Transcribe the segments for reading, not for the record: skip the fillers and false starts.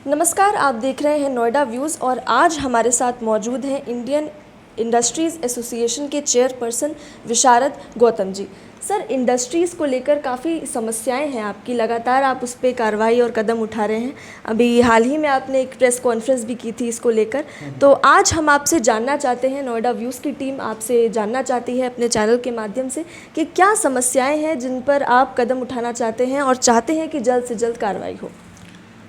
नमस्कार, आप देख रहे हैं नोएडा व्यूज़ और आज हमारे साथ मौजूद हैं इंडियन इंडस्ट्रीज़ एसोसिएशन के चेयरपर्सन विशारद गौतम जी। सर, इंडस्ट्रीज़ को लेकर काफ़ी समस्याएं हैं आपकी, लगातार आप उस पर कार्रवाई और कदम उठा रहे हैं। अभी हाल ही में आपने एक प्रेस कॉन्फ्रेंस भी की थी इसको लेकर। तो आज हम आपसे जानना चाहते हैं, नोएडा व्यूज़ की टीम आपसे जानना चाहती है अपने चैनल के माध्यम से कि क्या समस्याएँ हैं जिन पर आप कदम उठाना चाहते हैं और चाहते हैं कि जल्द से जल्द कार्रवाई हो।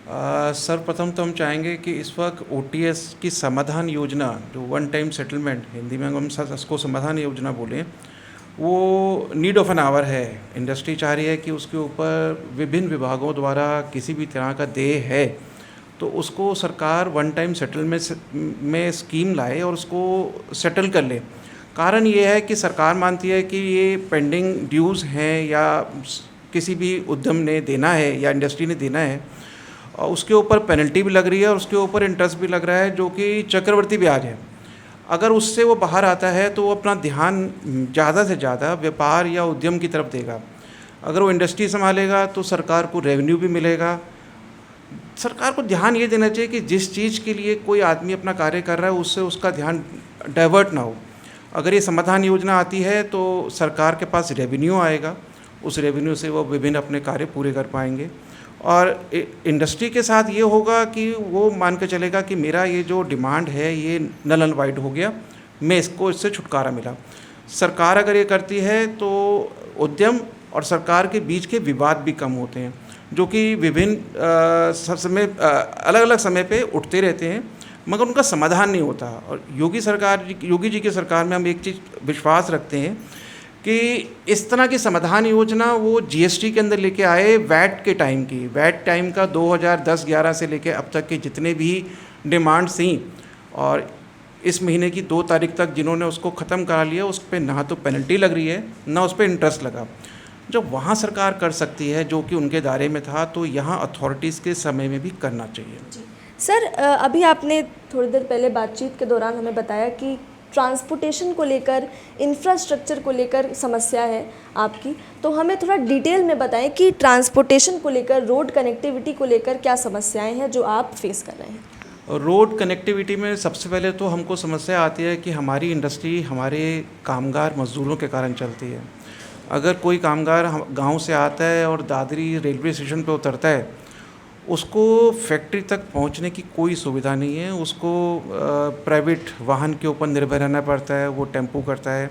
सर्वप्रथम तो हम चाहेंगे कि इस वक्त ओटीएस की समाधान योजना, जो वन टाइम सेटलमेंट, हिंदी में हम उसको समाधान योजना बोलें, वो नीड ऑफ एन आवर है। इंडस्ट्री चाह रही है कि उसके ऊपर विभिन्न विभागों द्वारा किसी भी तरह का देय है तो उसको सरकार वन टाइम सेटलमेंट में स्कीम लाए और उसको सेटल कर ले। कारण ये है कि सरकार मानती है कि ये पेंडिंग ड्यूज़ हैं या किसी भी उद्यम ने देना है या इंडस्ट्री ने देना है, और उसके ऊपर पेनल्टी भी लग रही है और उसके ऊपर इंटरेस्ट भी लग रहा है जो कि चक्रवर्ती ब्याज है। अगर उससे वो बाहर आता है तो वो अपना ध्यान ज़्यादा से ज़्यादा व्यापार या उद्यम की तरफ देगा। अगर वो इंडस्ट्री संभालेगा तो सरकार को रेवेन्यू भी मिलेगा। सरकार को ध्यान ये देना चाहिए कि जिस चीज़ के लिए कोई आदमी अपना कार्य कर रहा है उससे उसका ध्यान डाइवर्ट ना हो। अगर ये समाधान योजना आती है तो सरकार के पास रेवेन्यू आएगा, उस रेवेन्यू से वो विभिन्न अपने कार्य पूरे कर पाएंगे। और इंडस्ट्री के साथ ये होगा कि वो मान के चलेगा कि मेरा ये जो डिमांड है ये नल एंड वाइड हो गया, मैं इससे छुटकारा मिला। सरकार अगर ये करती है तो उद्यम और सरकार के बीच के विवाद भी कम होते हैं, जो कि विभिन्न समय अलग अलग समय पे उठते रहते हैं मगर उनका समाधान नहीं होता। और योगी जी की सरकार में हम एक चीज़ विश्वास रखते हैं कि इस तरह की समाधान योजना वो जीएसटी के अंदर लेके आए। वैट टाइम का 2010-11 से लेके अब तक के जितने भी डिमांड्स थी, और इस महीने की 2 तारीख तक जिन्होंने उसको ख़त्म करा लिया, उस पर ना तो पेनल्टी लग रही है ना उस पर इंटरेस्ट लगा। जब वहाँ सरकार कर सकती है जो कि उनके दायरे में था, तो यहाँ अथॉरिटीज़ के समय में भी करना चाहिए। जी सर, अभी आपने थोड़ी देर पहले बातचीत के दौरान हमें बताया कि ट्रांसपोर्टेशन को लेकर, इंफ्रास्ट्रक्चर को लेकर समस्या है आपकी, तो हमें थोड़ा डिटेल में बताएं कि ट्रांसपोर्टेशन को लेकर, रोड कनेक्टिविटी को लेकर क्या समस्याएं हैं जो आप फेस कर रहे हैं। रोड कनेक्टिविटी में सबसे पहले तो हमको समस्या आती है कि हमारी इंडस्ट्री हमारे कामगार मजदूरों के कारण चलती है। अगर कोई कामगार गांव से आता है और दादरी रेलवे स्टेशन पर उतरता है, उसको फैक्ट्री तक पहुंचने की कोई सुविधा नहीं है। उसको प्राइवेट वाहन के ऊपर निर्भर रहना पड़ता है। वो टेम्पो करता है,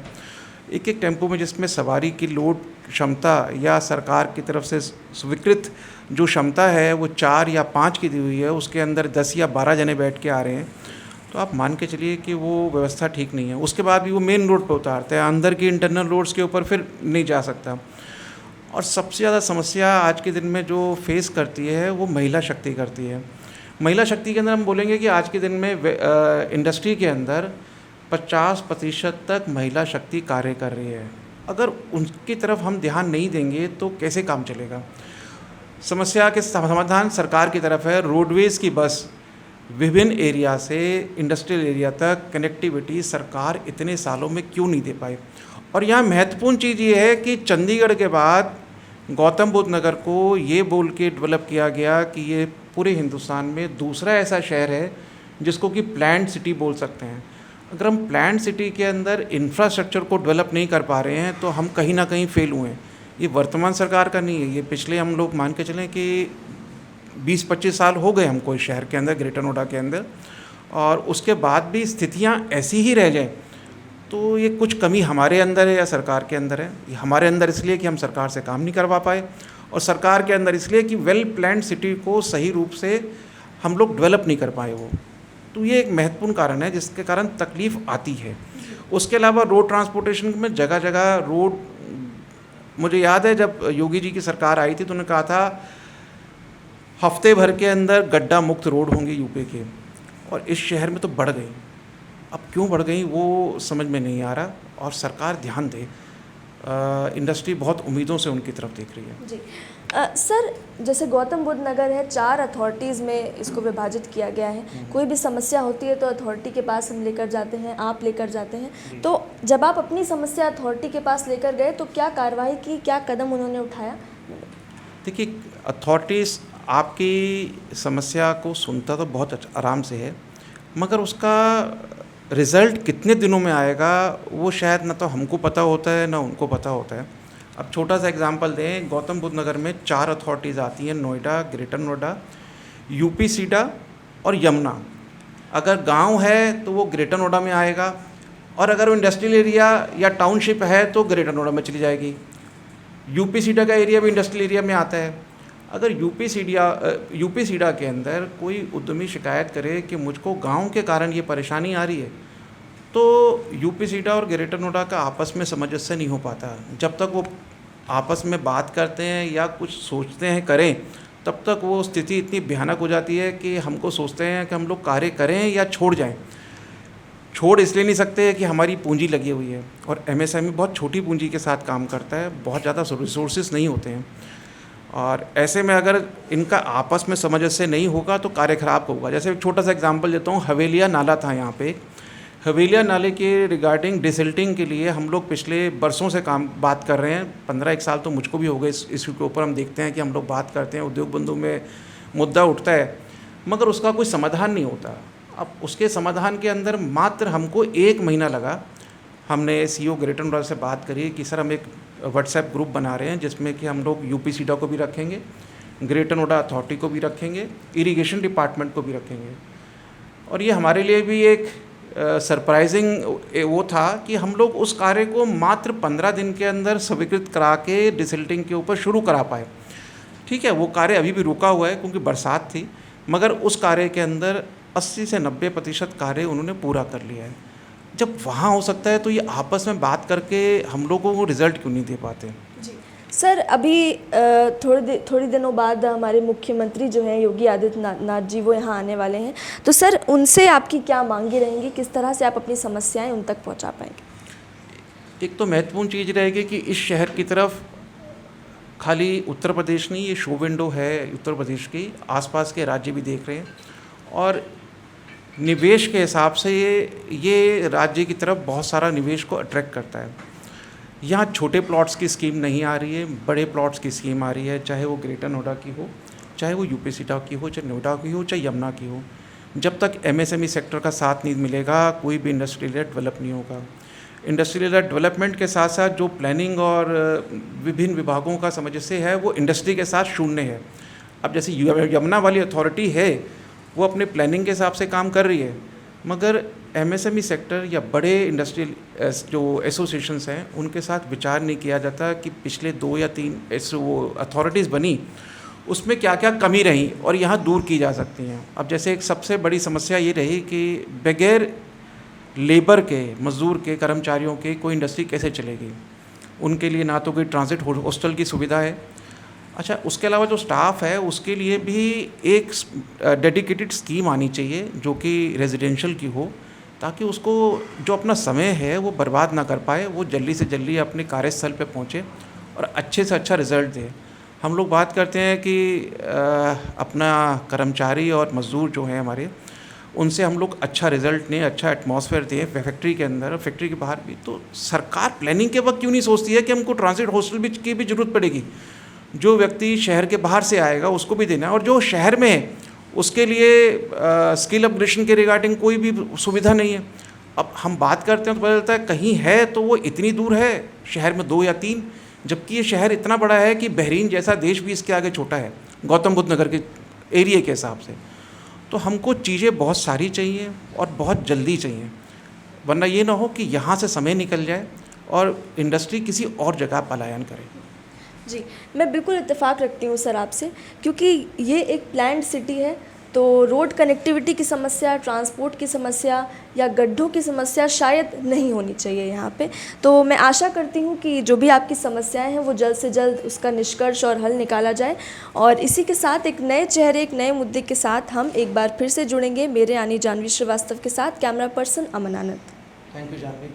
एक एक टेम्पो में जिसमें सवारी की लोड क्षमता या सरकार की तरफ से स्वीकृत जो क्षमता है वो 4 या 5 की दी हुई है, उसके अंदर 10 या 12 जने बैठ के आ रहे हैं। तो आप मान के चलिए कि वो व्यवस्था ठीक नहीं है। उसके बाद भी वो मेन रोड पर उतारते हैं, अंदर की इंटरनल रोड्स के ऊपर फिर नहीं जा सकता। और सबसे ज़्यादा समस्या आज के दिन में जो फेस करती है वो महिला शक्ति करती है। महिला शक्ति के अंदर हम बोलेंगे कि आज के दिन में इंडस्ट्री के अंदर 50% तक महिला शक्ति कार्य कर रही है। अगर उनकी तरफ हम ध्यान नहीं देंगे तो कैसे काम चलेगा। समस्या के समाधान सरकार की तरफ है। रोडवेज़ की बस विभिन्न एरिया से इंडस्ट्रियल एरिया तक कनेक्टिविटी सरकार इतने सालों में क्यों नहीं दे पाई। और यहाँ महत्वपूर्ण चीज़ ये है कि चंडीगढ़ के बाद गौतम बुद्ध नगर को ये बोल के डेवलप किया गया कि ये पूरे हिंदुस्तान में दूसरा ऐसा शहर है जिसको कि प्लान्ड सिटी बोल सकते हैं। अगर हम प्लान्ड सिटी के अंदर इंफ्रास्ट्रक्चर को डेवलप नहीं कर पा रहे हैं तो हम कहीं ना कहीं फेल हुए हैं। ये वर्तमान सरकार का नहीं है, ये पिछले हम लोग मान के चलें कि 20-25 साल हो गए हमको इस शहर के अंदर, ग्रेटर नोएडा के अंदर, और उसके बाद भी स्थितियाँ ऐसी ही रह जाएँ तो ये कुछ कमी हमारे अंदर है या सरकार के अंदर है। ये हमारे अंदर इसलिए कि हम सरकार से काम नहीं करवा पाए, और सरकार के अंदर इसलिए कि वेल प्लान्ड सिटी को सही रूप से हम लोग डेवलप नहीं कर पाए वो। तो ये एक महत्वपूर्ण कारण है जिसके कारण तकलीफ़ आती है। उसके अलावा रोड ट्रांसपोर्टेशन में जगह जगह रोड, मुझे याद है जब योगी जी की सरकार आई थी तो उन्होंने कहा था हफ्ते भर के अंदर गड्ढा मुक्त रोड होंगे यूपी के, और इस शहर में तो बढ़ गई। अब क्यों बढ़ गई वो समझ में नहीं आ रहा, और सरकार ध्यान दे। इंडस्ट्री बहुत उम्मीदों से उनकी तरफ देख रही है। जी सर, जैसे गौतम बुद्ध नगर है, 4 अथॉरिटीज़ में इसको विभाजित किया गया है। कोई भी समस्या होती है तो अथॉरिटी के पास हम लेकर जाते हैं, आप लेकर जाते हैं। तो जब आप अपनी समस्या अथॉरिटी के पास लेकर गए तो क्या कार्रवाई की, क्या कदम उन्होंने उठाया? देखिए, अथॉरिटीज़ आपकी समस्या को सुनता तो बहुत आराम से है, मगर उसका रिज़ल्ट कितने दिनों में आएगा वो शायद ना तो हमको पता होता है ना उनको पता होता है। अब छोटा सा एग्जांपल दें, गौतम बुद्ध नगर में 4 अथॉरिटीज़ आती हैं, नोएडा, ग्रेटर नोएडा, यूपी सीडा और यमुना। अगर गांव है तो वो ग्रेटर नोएडा में आएगा, और अगर वो इंडस्ट्रियल एरिया या टाउनशिप है तो ग्रेटर नोएडा में चली जाएगी। यूपी सीडा का एरिया भी इंडस्ट्रियल एरिया में आता है। अगर यूपी सीडा के अंदर कोई उद्यमी शिकायत करे कि मुझको गांव के कारण ये परेशानी आ रही है, तो यूपी सीडा और ग्रेटर नोएडा का आपस में सामंजस्य नहीं हो पाता। जब तक वो आपस में बात करते हैं या कुछ सोचते हैं करें, तब तक वो स्थिति इतनी भयानक हो जाती है कि हमको सोचते हैं कि हम लोग कार्य करें या छोड़ जाएं। छोड़ इसलिए नहीं सकते कि हमारी पूंजी लगी हुई है, और एमएसएमई बहुत छोटी पूंजी के साथ काम करता है, बहुत ज़्यादा रिसोर्सेज नहीं होते हैं, और ऐसे में अगर इनका आपस में सामंजस्य नहीं होगा तो कार्य खराब होगा। जैसे एक छोटा सा एग्जांपल देता हूँ, हवेलिया नाला था यहाँ पे। हवेलिया नाले के रिगार्डिंग डिसिल्टिंग के लिए हम लोग पिछले बरसों से बात कर रहे हैं। 15-1 साल तो मुझको भी हो गए इस इशू के ऊपर। हम देखते हैं कि हम लोग बात करते हैं, उद्योग बंधु में मुद्दा उठता है, मगर उसका कोई समाधान नहीं होता। अब उसके समाधान के अंदर मात्र हमको 1 महीना लगा। हमने सीईओ ग्रेटर नोएडा से बात करी कि सर हम एक व्हाट्सएप ग्रुप बना रहे हैं जिसमें कि हम लोग यूपी सीडा को भी रखेंगे, ग्रेटर नोएडा अथॉरिटी को भी रखेंगे, इरिगेशन डिपार्टमेंट को भी रखेंगे। और ये हमारे लिए भी एक सरप्राइजिंग वो था कि हम लोग उस कार्य को मात्र 15 दिन के अंदर स्वीकृत करा के डिसिल्टिंग के ऊपर शुरू करा पाए। ठीक है, वो कार्य अभी भी रुका हुआ है क्योंकि बरसात थी, मगर उस कार्य के अंदर 80 से 90% कार्य उन्होंने पूरा कर लिया है। जब वहाँ हो सकता है तो ये आपस में बात करके हम लोगों को रिजल्ट क्यों नहीं दे पाते? जी सर, अभी थोड़ी दिनों बाद हमारे मुख्यमंत्री जो हैं योगी आदित्यनाथ जी वो यहाँ आने वाले हैं, तो सर उनसे आपकी क्या मांगे रहेंगी, किस तरह से आप अपनी समस्याएं उन तक पहुँचा पाएंगे? एक तो महत्वपूर्ण चीज़ रहेगी कि इस शहर की तरफ खाली उत्तर प्रदेश नहीं, ये शो विंडो है उत्तर प्रदेश की, आसपास के राज्य भी देख रहे हैं, और निवेश के हिसाब से ये राज्य की तरफ बहुत सारा निवेश को अट्रैक्ट करता है। यहाँ छोटे प्लॉट्स की स्कीम नहीं आ रही है, बड़े प्लॉट्स की स्कीम आ रही है, चाहे वो ग्रेटर नोएडा की हो, चाहे वो यूपी सीडा की हो, चाहे नोएडा की हो, चाहे यमुना की हो। जब तक एमएसएमई सेक्टर का साथ नहीं मिलेगा, कोई भी इंडस्ट्रियल एरिया डेवलप नहीं होगा। इंडस्ट्रियल एरिया डेवलपमेंट के साथ साथ जो प्लानिंग और विभिन्न विभागों का सामंजस्य है वो इंडस्ट्री के साथ शून्य है। अब जैसे यमुना वाली अथॉरिटी है, वो अपने प्लानिंग के हिसाब से काम कर रही है, मगर एमएसएमई सेक्टर या बड़े इंडस्ट्रियल जो एसोसिएशंस हैं उनके साथ विचार नहीं किया जाता कि पिछले 2 या 3 वो अथॉरिटीज़ बनी उसमें क्या क्या कमी रही और यहाँ दूर की जा सकती हैं। अब जैसे एक सबसे बड़ी समस्या ये रही कि बगैर लेबर के, मज़दूर के, कर्मचारियों के कोई इंडस्ट्री कैसे चलेगी। उनके लिए ना तो कोई ट्रांजिट हॉस्टल की सुविधा है। अच्छा, उसके अलावा जो स्टाफ है उसके लिए भी एक डेडिकेटेड स्कीम आनी चाहिए जो कि रेजिडेंशियल की हो, ताकि उसको जो अपना समय है वो बर्बाद ना कर पाए, वो जल्दी से जल्दी अपने कार्यस्थल पे पहुँचे और अच्छे से अच्छा रिज़ल्ट दे। हम लोग बात करते हैं कि अपना कर्मचारी और मज़दूर जो हैं हमारे, उनसे हम लोग अच्छा रिज़ल्ट लें, अच्छा एटमॉस्फेयर दें फैक्ट्री के अंदर, फैक्ट्री के बाहर भी। तो सरकार प्लानिंग के वक्त क्यों नहीं सोचती है कि हमको ट्रांजिट हॉस्टल की भी ज़रूरत पड़ेगी। जो व्यक्ति शहर के बाहर से आएगा उसको भी देना है, और जो शहर में है उसके लिए स्किल अपग्रेडेशन के रिगार्डिंग कोई भी सुविधा नहीं है। अब हम बात करते हैं तो पता चलता है कहीं है तो वो इतनी दूर है, शहर में 2 या 3, जबकि ये शहर इतना बड़ा है कि बहरीन जैसा देश भी इसके आगे छोटा है गौतम बुद्ध नगर के एरिया के हिसाब से। तो हमको चीज़ें बहुत सारी चाहिए और बहुत जल्दी चाहिए, वरना ये ना हो कि यहाँ से समय निकल जाए और इंडस्ट्री किसी और जगह पलायन करे। जी, मैं बिल्कुल इत्तेफाक रखती हूँ सर आपसे, क्योंकि ये एक प्लान्ड सिटी है, तो रोड कनेक्टिविटी की समस्या, ट्रांसपोर्ट की समस्या या गड्ढों की समस्या शायद नहीं होनी चाहिए यहाँ पे। तो मैं आशा करती हूँ कि जो भी आपकी समस्याएं हैं वो जल्द से जल्द उसका निष्कर्ष और हल निकाला जाए। और इसी के साथ एक नए चेहरे, एक नए मुद्दे के साथ हम एक बार फिर से जुड़ेंगे। मेरे यानी जानवी श्रीवास्तव के साथ camera person Aman Anand. Thank you Janvi.